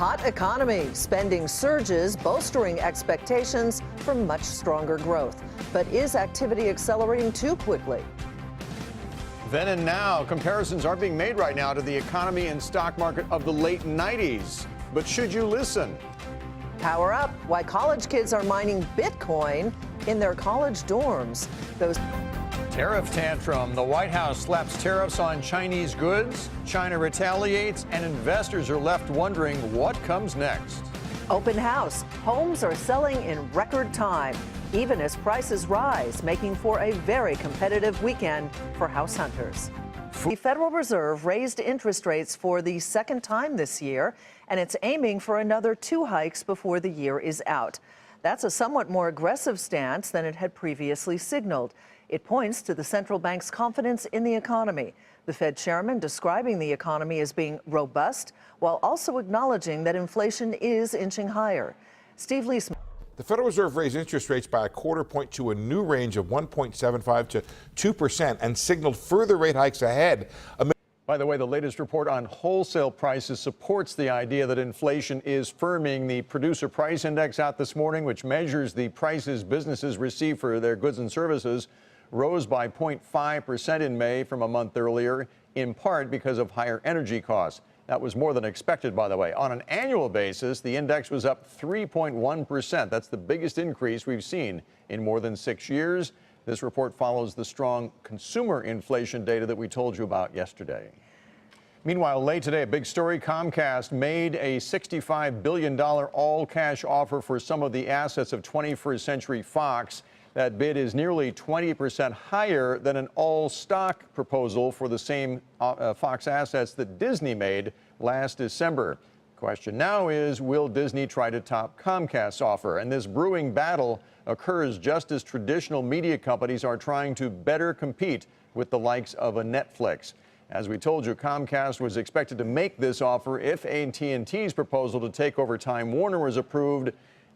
hot economy. Spending surges, bolstering expectations for much stronger growth. But is activity accelerating too quickly? Then and now, comparisons are being made right now to the economy and stock market of the late 90s. But should you listen? Power up, why college kids are mining Bitcoin in their college dorms. Those Tariff tantrum. The White House slaps tariffs on Chinese goods. China retaliates, and investors are left wondering what comes next. open house. Homes are selling in record time, even as prices rise, making for a very competitive weekend for house hunters. The Federal Reserve raised interest rates for the second time this year, and it's aiming for another 2 hikes before the year is out. That's a somewhat more aggressive stance than it had previously signaled. It points to the central bank's confidence in the economy. The Fed chairman describing the economy as being robust, while also acknowledging that inflation is inching higher. Steve Leisman. The Federal Reserve raised interest rates by 1/4 point to a new range of 1.75 to 2% and signaled further rate hikes ahead. By the way, the latest report on wholesale prices supports the idea that inflation is firming. The Producer Price Index out this morning, which measures the prices businesses receive for their goods and services, rose by 0.5% in May from a month earlier, in part because of higher energy costs. That was more than expected, by the way. On an annual basis, the index was up 3.1%. That's the biggest increase we've seen in more than 6 years. This report follows the strong consumer inflation data that we told you about yesterday. Meanwhile, late today, a big story. Comcast made a $65 billion all-cash offer for some of the assets of 21st Century Fox. That bid is nearly 20% higher than an all-stock proposal for the same Fox assets that Disney made last December. Question now is, will Disney try to top Comcast's offer? And this brewing battle occurs just as traditional media companies are trying to better compete with the likes of a Netflix. As we told you, Comcast was expected to make this offer if AT&T's proposal to take over Time Warner was approved.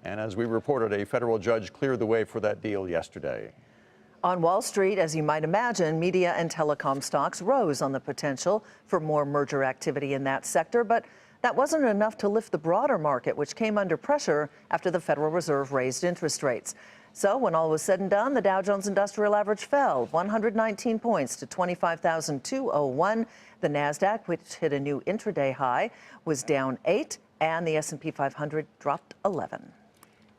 And as we reported, a federal judge cleared the way for that deal yesterday. On Wall Street, as you might imagine, media and telecom stocks rose on the potential for more merger activity in that sector, but that wasn't enough to lift the broader market, which came under pressure after the Federal Reserve raised interest rates. So when all was said and done, the Dow Jones Industrial Average fell 119 points to 25,201. The Nasdaq, which hit a new intraday high, was down 8, and the S&P 500 dropped 11.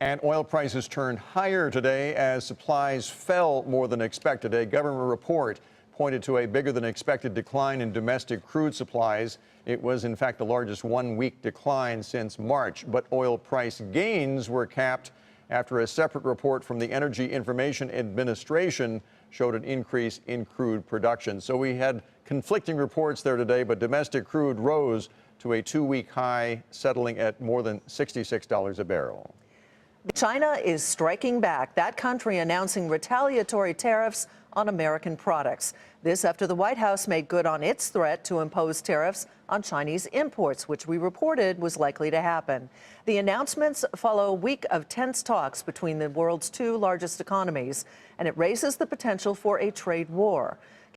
And oil prices turned higher today as supplies fell more than expected. A government report pointed to a bigger than expected decline in domestic crude supplies. It was, in fact, the largest one-week decline since March. But oil price gains were capped after a separate report from the Energy Information Administration showed an increase in crude production. So we had conflicting reports there today, but domestic crude rose to a 2-week high, settling at more than $66 a barrel. China is striking back, that country announcing retaliatory tariffs on American products. This after the White House made good on its threat to impose tariffs on Chinese imports, which we reported was likely to happen. The announcements follow a week of tense talks between the world's 2 largest economies, and it raises the potential for a trade war.